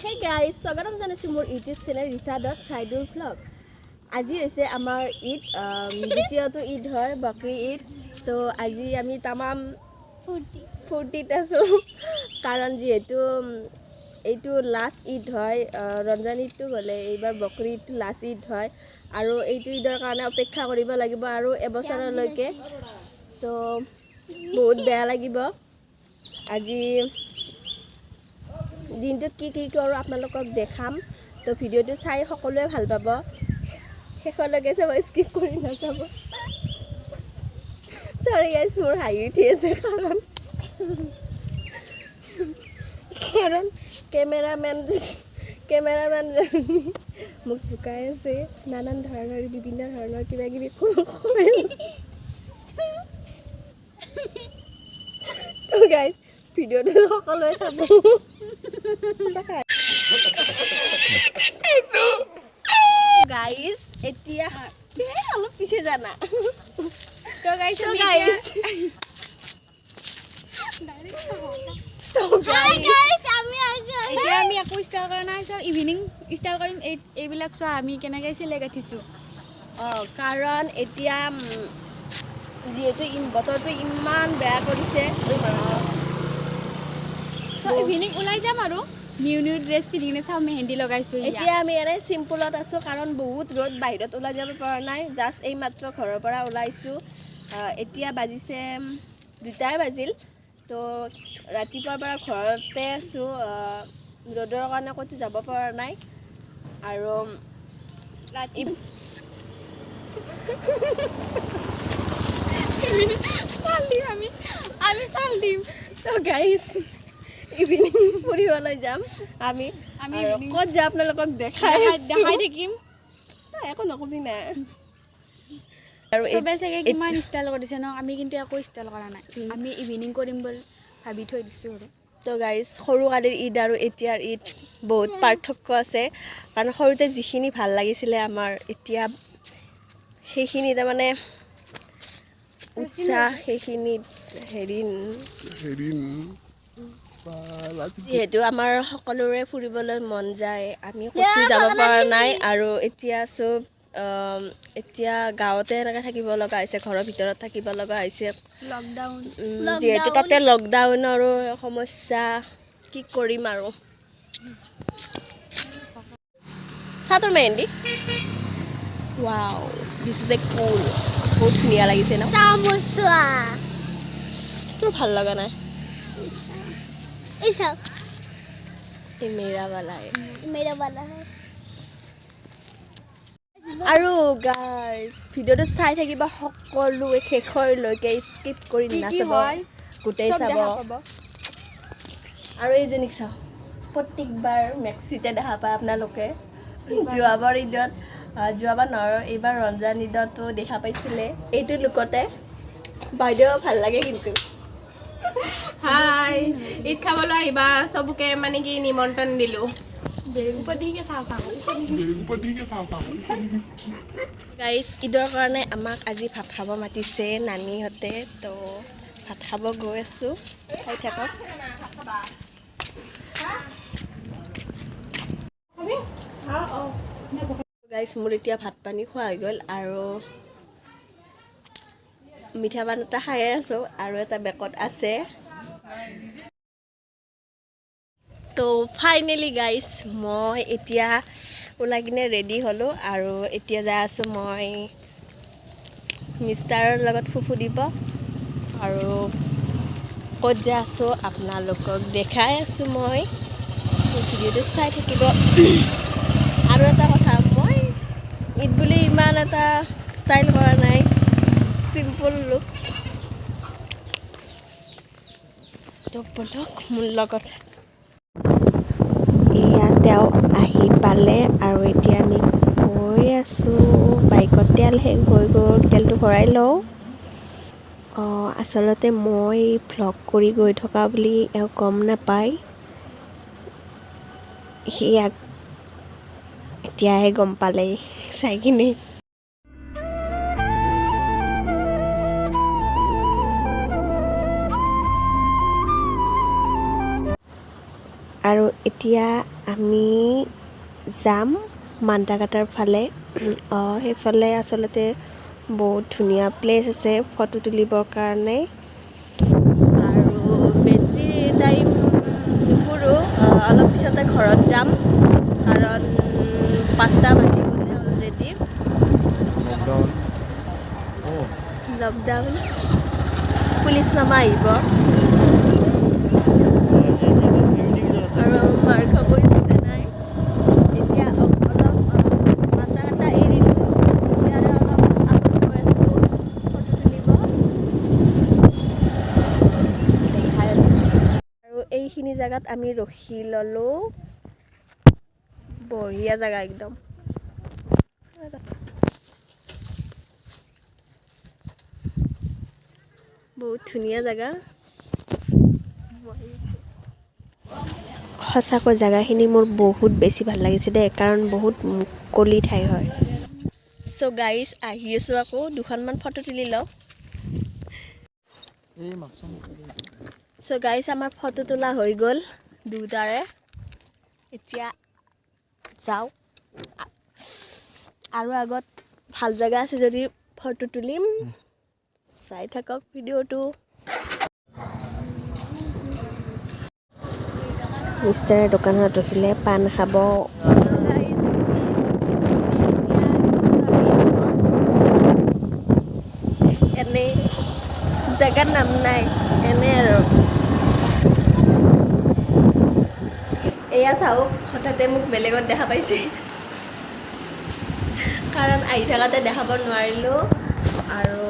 Hey guys, স্বাগতম জানাইছো মোৰ YouTube channel ৰিচাদত Saidul vlog. আজি হৈছে আমাৰ ঈদ, দ্বিতীয়টো ঈদ হয় বকৰি ঈদ। তো আজি আমি তামাম ফূৰ্তিত আছো কাৰণ যিহেতু এইটো লাষ্ট ঈদ হয়, ৰমজান ঈদটো গ'লে এইবাৰ বকৰি ঈদটো লাষ্ট ঈদ হয় আৰু এইটো ঈদৰ কাৰণে অপেক্ষা কৰিব লাগিব আৰু এবছৰলৈকে। তো বহুত বেয়া লাগিব। আজি দিনটোত কি কৰোঁ আপোনালোকক দেখাম। তো ভিডিঅ'টো চাই সকলোৱে ভাল পাব, শেষলৈকে চাব, স্কিপ কৰি নাচাব। চৰি গাইছ, মোৰ হাঁহি উঠি আছে কাৰণ কেমেৰামেন মোক জোকাই আছে, নানান ধৰণৰ বিভিন্ন ধৰণৰ কিবা কিবি তো গাইছ ভিডিঅ'টো সকলোৱে চাব। গাইজ এতিয়া অলপ পিছে জানা তো গাইজ এতিয়া আমি আকৌ ষ্টাইল কৰা নাই, ইভিনিং ষ্টাইল কৰিম। এইবিলাক চোৱা আমি কেনেকৈ চিলাই গাঠিছোঁ। কাৰণ এতিয়া যিহেতু বতৰটো ইমান বেয়া কৰিছে, ইভিনিং ওলাই যাম আৰু নিউ ড্ৰেছ পিন্ধি কিনে চাওঁ। মেহেন্দি লগাইছোঁ। এতিয়া আমি এনেই চিম্পুলত আছোঁ কাৰণ বহুত ৰ'দ, বাহিৰত ওলাই যাব পৰা নাই। জাষ্ট এইমাত্ৰ ঘৰৰ পৰা ওলাইছোঁ। এতিয়া বাজিছে 2টাই বাজিল। তো ৰাতিপুৱাৰ পৰা ঘৰতে আছোঁ, ৰ'দৰ কাৰণে ক'তো যাব পৰা নাই। আৰু চাল দিম তো গাইজ ইভিনিং ফুৰিবলৈ যাম আমি। ক'ত যাম আপোনালোকক দেখাই থাকিম। একো নকবি না। আৰু চবে চাগে কিমান ষ্টাইল কৰিছে ন, আমি কিন্তু একো ষ্টাইল কৰা নাই। আমি ইভিনিং কৰিম বুলি ভাবি থৈ দিছোঁ আৰু। তো গাইজ সৰুকালিৰ ঈদ আৰু এতিয়াৰ ঈদ বহুত পাৰ্থক্য আছে। কাৰণ সৰুতে যিখিনি ভাল লাগিছিলে আমাৰ, এতিয়া সেইখিনি তাৰমানে উৎসাহ সেইখিনিত যিহেতু আমাৰ সকলোৰে ফুৰিবলৈ মন যায়, আমি ক'তো যাব পৰা নাই। আৰু এতিয়া এতিয়া গাঁৱতে এনেকৈ থাকিব লগা হৈছে, ঘৰৰ ভিতৰত থাকিব লগা হৈছে লকডাউন। যিহেতু তাতে লকডাউনৰো সমস্যা। কি কৰিম আৰু। চা তোৰ mehendi, wow this is a cool. বহুত ধুনীয়া লাগিছে ন। তোৰ ভাল লগা নাই? মেৰা বালা হে। আৰু গাইজ ভিডিঅ'টো চাই থাকিব সকলোৱে শেষলৈকে, স্কিপ কৰি নাচাব, গোটেই চাব। আৰু এইজনীক চাওঁ, প্ৰত্যেকবাৰ মেক্সিতে দেখা পায় আপোনালোকে। যোৱাবাৰ নহয়, এইবাৰ ৰমজান ঈদতো দেখা পাইছিলে এইটো লুকতে। বাইদেউ ভাল লাগে কিন্তু। হাই, ঈদ খাবলৈ আহিবা চবকে, মানে কি নিমন্ত্ৰণ দিলো। গাইজ ঈদৰ কাৰণে আমাক আজি ভাত খাব মাতিছে নানীহঁতে। তো ভাত খাব গৈ আছোঁ, খাই থাকক। গাইজ মোৰ এতিয়া ভাত পানী খোৱা হৈ গ'ল আৰু মিঠা পান এটা খাই আছোঁ আৰু এটা বেকত আছে। তো ফাইনেলি গাইজ মই এতিয়া ওলাই কিনে ৰেডি হ'লোঁ আৰু এতিয়া যাই আছোঁ মই মিষ্টাৰৰ লগত ফুফু দিব। আৰু ক'ত যাই আছোঁ আপোনালোকক দেখাই আছোঁ মই, ভিডিঅ'টো চাই থাকিব। আৰু এটা কথা, মই ঈদ বুলি ইমান এটা ষ্টাইল কৰা নাই, চিম্পুল লুক। তো বলক মোৰ লগত। এয়া তেওঁ আহি পালে আৰু এতিয়া আমি গৈ আছোঁ। বাইকত তেল শেষ হৈ গ'ল, তেলটো ভৰাই লওঁ। আচলতে মই ভ্লগ কৰি গৈ থকা বুলি এওঁ গম নাপায়, সেয়া এতিয়াহে গম পালে চাই কিনে। আৰু এতিয়া আমি যাম মান্দাকাটাৰ ফালে। সেইফালে আচলতে বহুত ধুনীয়া প্লেচ আছে ফটো তুলিবৰ কাৰণে। আৰু বেছি টাইম নুফুৰোঁ, অলপ পিছতে ঘৰত যাম, কাৰণ 5টা বাজি গ'লে অলৰেডি। লকডাউন, পুলিচ মামা আহিব আৰু মাৰ খাব ইচ্ছা নাই। এতিয়া অলপ মান্দাকাটা এৰি দিলোঁ, এতিয়া আৰু অলপ আগত গৈ আছোঁ ফটো তুলিব। দেখাই আছোঁ আৰু এইখিনি জেগাত আমি ৰখি ল'লোঁ। বঢ়িয়া জেগা একদম। বহুত ধুনীয়া জেগা। সঁচাকৈ জেগাখিনি মোৰ বহুত বেছি ভাল লাগিছে দেই, কাৰণ বহুত মুকলি ঠাই হয়। চ' গাইজ আহি আছোঁ আকৌ, দুখনমান ফটো তুলি লওঁ। চ' গাইজ আমাৰ ফটো তোলা হৈ গ'ল দুটাৰে। এতিয়া যাওঁ, আৰু আগত ভাল জেগা আছে যদি ফটো তুলিম, চাই থাকক ভিডিঅ'টো। মিষ্টাৰে দোকানত ৰখিলে পাণ খাব। এনেই জেগাৰ নাম নাই, এনেই আৰু। এয়া চাওক, হঠাতে মোক বেলেগত দেখা পাইছে, কাৰণ আহি থাকাতে দেখাব নোৱাৰিলোঁ। আৰু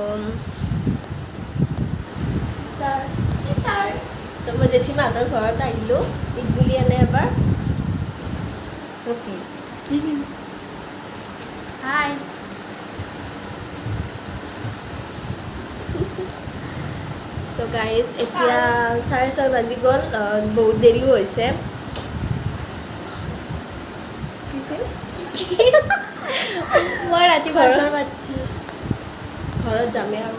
তো মই জেঠীমাহঁতৰ ঘৰত আহিলোঁ ঈদ বুলি এনে এবাৰ। হাই। চ' গাইজ এতিয়া 6:30 বাজি গ'ল, বহুত দেৰিও হৈছে। মই ৰাতিপুৱা ঘৰত যামেই আৰু।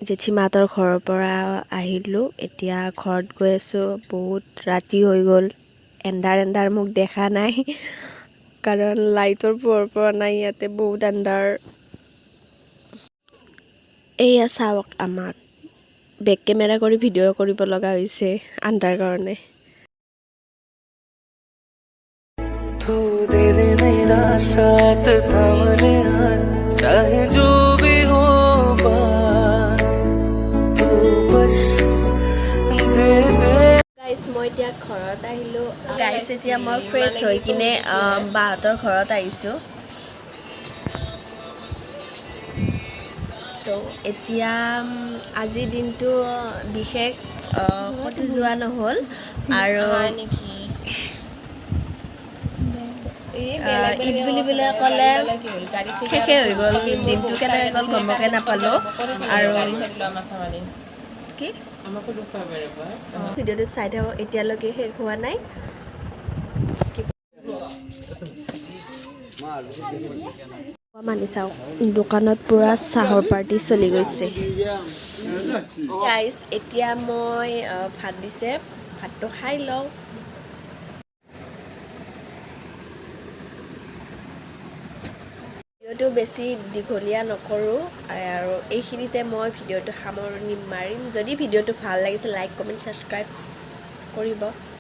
জেঠীমাহঁতৰ ঘৰৰ পৰা আহিলোঁ, এতিয়া ঘৰত গৈ আছোঁ। বহুত ৰাতি হৈ গ'ল, এন্ধাৰ মোক দেখা নাই, কাৰণ লাইটৰ পোহৰ পৰা নাই ইয়াতে, বহুত এন্ধাৰ। এয়া চাওক, আমাক বেক কেমেৰা কৰি ভিডিঅ' কৰিব লগা হৈছে আন্ধাৰ কাৰণে। तू दे दे मेरा साथ थामने हाथ, चाहे जो भी हो बात, तू बस दे दे। গাইজ মই এতিয়া ঘৰত আহিলোঁ। গাইজ এতিয়া মই ফ্ৰেছ হৈ কিনে বাহঁতৰ ঘৰত আহিছোঁ। তো এতিয়া আজিৰ দিনটো বিশেষ ক'তো যোৱা নহ'ল, আৰু ঈদ বুলিবলৈ ক'লে শেষে হৈ গ'ল, দিনটো কেনেকৈ গ'ল গমকে নাপালোঁ। আৰু কি ভিডিঅ'টো চাই থাকক, এতিয়ালৈকে শেষ হোৱা নাই। মানি চাওক, দোকানত পূৰা চাহৰ পাৰ্টি চলি গৈছে। গাইজ এতিয়া মই ভাত দিছে, ভাতটো খাই লওঁ। ভিডিঅ'টো বেছি দীঘলীয়া নকৰোঁ, আৰু এইখিনিতে মই ভিডিঅ'টো সামৰণি মাৰিম। যদি ভিডিঅ'টো ভাল লাগিছে লাইক কমেণ্ট ছাবস্ক্ৰাইব কৰিব।